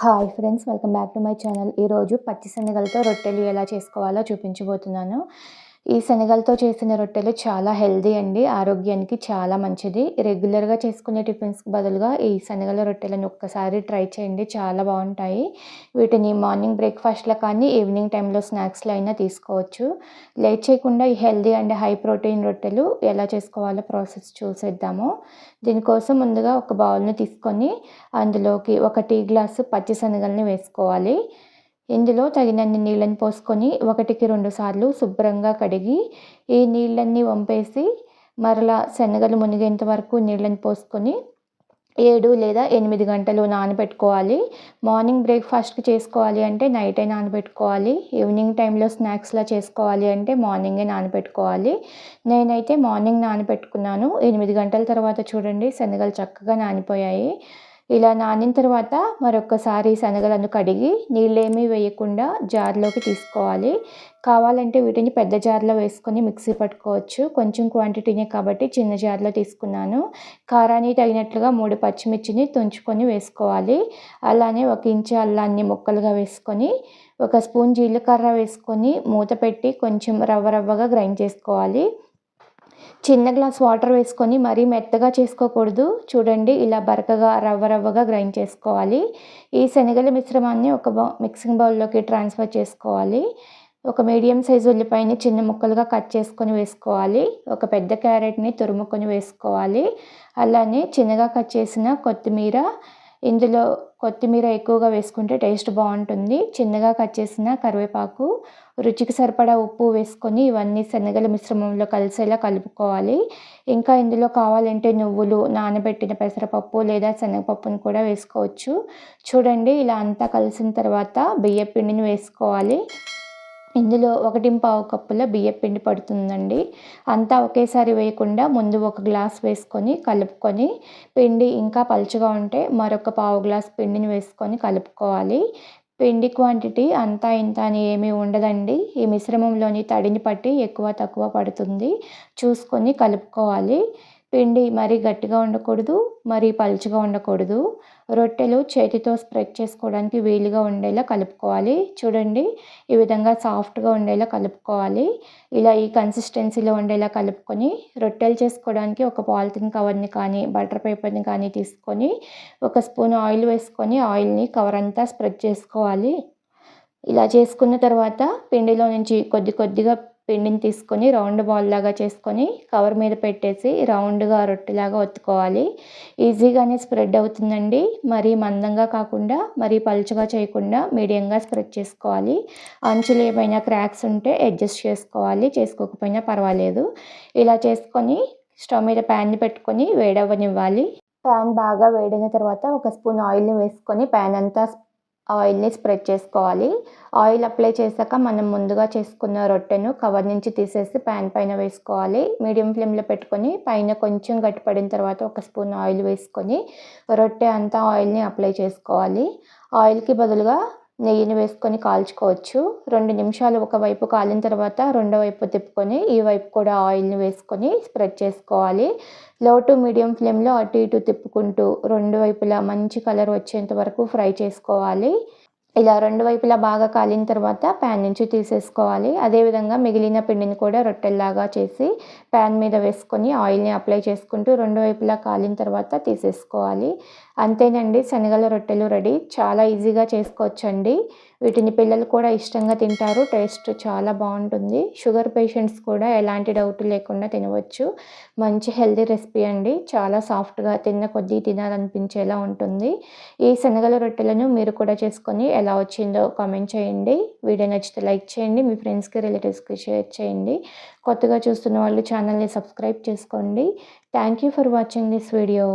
Hi friends, welcome back to my channel. ఈరోజు పచ్చి శనగలతో రొట్టెలు ఎలా చేసుకోవాలో చూపించబోతున్నాను. ఈ శనగలతో చేసిన రొట్టెలు చాలా హెల్దీ అండి, ఆరోగ్యానికి చాలా మంచిది. రెగ్యులర్గా చేసుకునే టిఫిన్స్కి బదులుగా ఈ శనగల రొట్టెలను ఒక్కసారి ట్రై చేయండి, చాలా బాగుంటాయి. వీటిని మార్నింగ్ బ్రేక్ఫాస్ట్లో కానీ ఈవినింగ్ టైంలో స్నాక్స్లో అయినా తీసుకోవచ్చు. లేట్ చేయకుండా ఈ హెల్దీ అండ్ హై ప్రోటీన్ రొట్టెలు ఎలా చేసుకోవాలో ప్రాసెస్ చూసేద్దాము. దీనికోసం ముందుగా ఒక బౌల్ని తీసుకొని అందులోకి 1 టీ గ్లాసు పచ్చి శనగల్ని వేసుకోవాలి. ఇందులో తగినన్ని నీళ్ళని పోసుకొని 1కి 2 సార్లు శుభ్రంగా కడిగి ఈ నీళ్ళన్నీ వంపేసి మరలా శనగలు మునిగేంత వరకు నీళ్ళని పోసుకొని 7 లేదా 8 గంటలు నానబెట్టుకోవాలి. మార్నింగ్ బ్రేక్ఫాస్ట్కి చేసుకోవాలి అంటే నైటే నానబెట్టుకోవాలి. ఈవినింగ్ టైంలో స్నాక్స్లా చేసుకోవాలి అంటే మార్నింగే నానబెట్టుకోవాలి. నేనైతే మార్నింగ్ నానబెట్టుకున్నాను. 8 గంటల తర్వాత చూడండి శనగలు చక్కగా నానిపోయాయి. ఇలా నానిన తర్వాత మరొకసారి శనగలను కడిగి నీళ్ళేమీ వేయకుండా జార్లోకి తీసుకోవాలి. కావాలంటే వీటిని పెద్ద జార్లో వేసుకొని మిక్సీ పట్టుకోవచ్చు. కొంచెం క్వాంటిటీనే కాబట్టి చిన్న జార్లో తీసుకున్నాను. కారానికి తగినట్లుగా 3 పచ్చిమిర్చిని తుంచుకొని వేసుకోవాలి. అలానే 1 ఇంచు అల్లాన్ని ముక్కలుగా వేసుకొని 1 స్పూన్ జీలకర్ర వేసుకొని మూత పెట్టి కొంచెం రవ్వగా గ్రైండ్ చేసుకోవాలి. చిన్న గ్లాస్ వాటర్ వేసుకొని మరీ మెత్తగా చేసుకోకూడదు. చూడండి ఇలా బరకగా రవ్వగా గ్రైండ్ చేసుకోవాలి. ఈ శనగల మిశ్రమాన్ని ఒక మిక్సింగ్ బౌల్లోకి ట్రాన్స్ఫర్ చేసుకోవాలి. ఒక మీడియం సైజు ఉల్లిపాయని చిన్న ముక్కలుగా కట్ చేసుకొని వేసుకోవాలి. ఒక పెద్ద క్యారెట్ని తురుముకొని వేసుకోవాలి. అలానే చిన్నగా కట్ చేసిన కొత్తిమీర, ఇందులో కొత్తిమీర ఎక్కువగా వేసుకుంటే టేస్ట్ బాగుంటుంది. చిన్నగా కట్ చేసిన కరివేపాకు, రుచికి సరిపడా ఉప్పు వేసుకొని ఇవన్నీ శనగల మిశ్రమంలో కలిసేలా కలుపుకోవాలి. ఇంకా ఇందులో కావాలంటే నువ్వులు, నానబెట్టిన పెసరపప్పు లేదా శనగపప్పును కూడా వేసుకోవచ్చు. చూడండి ఇలా అంతా కలిసిన తర్వాత బియ్యం పిండిని వేసుకోవాలి. ఇందులో 1.25 కప్పుల బియ్యం పిండి పడుతుందండి. అంతా ఒకేసారి వేయకుండా ముందు 1 గ్లాస్ వేసుకొని కలుపుకొని, పిండి ఇంకా పలుచగా ఉంటే మరొక పావు గ్లాస్ పిండిని వేసుకొని కలుపుకోవాలి. పిండి క్వాంటిటీ అంతా ఇంత అని ఏమీ ఉండదండి. ఈ మిశ్రమంలోని తడిని పట్టి ఎక్కువ తక్కువ పడుతుంది, చూసుకొని కలుపుకోవాలి. పిండి మరీ గట్టిగా ఉండకూడదు, మరీ పలుచగా ఉండకూడదు. రొట్టెలు చేతితో స్ప్రెడ్ చేసుకోవడానికి వీలుగా ఉండేలా కలుపుకోవాలి. చూడండి ఈ విధంగా సాఫ్ట్గా ఉండేలా కలుపుకోవాలి. ఇలా ఈ కన్సిస్టెన్సీలో ఉండేలా కలుపుకొని రొట్టెలు చేసుకోవడానికి ఒక పాలిథిన్ కవర్ని కానీ బటర్ పేపర్ని కానీ తీసుకొని 1 స్పూన్ ఆయిల్ వేసుకొని ఆయిల్ని కవర్ అంతా స్ప్రెడ్ చేసుకోవాలి. ఇలా చేసుకున్న తర్వాత పిండిలో నుంచి కొద్దిగా పిండిని తీసుకొని రౌండ్ బాల్ లాగా చేసుకొని కవర్ మీద పెట్టేసి రౌండ్గా రొట్టెలాగా ఒత్తుకోవాలి. ఈజీగానే స్ప్రెడ్ అవుతుందండి. మరీ మందంగా కాకుండా మరీ పలుచగా చేయకుండా మీడియంగా స్ప్రెడ్ చేసుకోవాలి. అంచులు ఏమైనా క్రాక్స్ ఉంటే అడ్జస్ట్ చేసుకోవాలి, చేసుకోకపోయినా పర్వాలేదు. ఇలా చేసుకొని స్టవ్ మీద ప్యాన్ని పెట్టుకొని వేడవ్వనివ్వాలి. ప్యాన్ బాగా వేడిన తర్వాత 1 స్పూన్ ఆయిల్ని వేసుకొని ప్యాన్ అంతా ఆయిల్ని స్ప్రెడ్ చేసుకోవాలి. ఆయిల్ అప్లై చేశాక మనం ముందుగా చేసుకున్న రొట్టెను కవర్ నుంచి తీసేసి ప్యాన్ పైన వేసుకోవాలి. మీడియం ఫ్లేమ్లో పెట్టుకొని పైన కొంచెం గట్టిపడిన తర్వాత 1 స్పూన్ ఆయిల్ వేసుకొని రొట్టె అంతా ఆయిల్ని అప్లై చేసుకోవాలి. ఆయిల్కి బదులుగా నెయ్యిని వేసుకొని కాల్చుకోవచ్చు. 2 నిమిషాలు ఒకవైపు కాలిన తర్వాత రెండో వైపు తిప్పుకొని ఈ వైపు కూడా ఆయిల్ని వేసుకొని స్ప్రెడ్ చేసుకోవాలి. లో టు మీడియం ఫ్లేమ్లో అటు ఇటు తిప్పుకుంటూ 2 వైపులా మంచి కలర్ వచ్చేంత వరకు ఫ్రై చేసుకోవాలి. ఇలా 2 వైపులా బాగా కాలిన తర్వాత ప్యాన్ నుంచి తీసేసుకోవాలి. అదేవిధంగా మిగిలిన పిండిని కూడా రొట్టెల్లాగా చేసి ప్యాన్ మీద వేసుకొని ఆయిల్ని అప్లై చేసుకుంటూ 2 వైపులా కాలిన తర్వాత తీసేసుకోవాలి. అంతేనండి, శనగల రొట్టెలు రెడీ. చాలా ఈజీగా చేసుకోవచ్చండి. వీటిని పిల్లలు కూడా ఇష్టంగా తింటారు. టేస్ట్ చాలా బాగుంటుంది. షుగర్ పేషెంట్స్ కూడా ఎలాంటి డౌట్ లేకుండా తినవచ్చు. మంచి హెల్తీ రెసిపీ అండి. చాలా సాఫ్ట్గా తిన్న కొద్దీ తినాలనిపించేలా ఉంటుంది. ఈ శనగల రొట్టెలను మీరు కూడా చేసుకొని ఎలా వచ్చిందో కామెంట్ చేయండి. వీడియో నచ్చితే లైక్ చేయండి, మీ ఫ్రెండ్స్కి రిలేటివ్స్కి షేర్ చేయండి. కొత్తగా చూస్తున్న వాళ్ళు ఛానల్ని సబ్స్క్రైబ్ చేసుకోండి. Thank you for watching this video.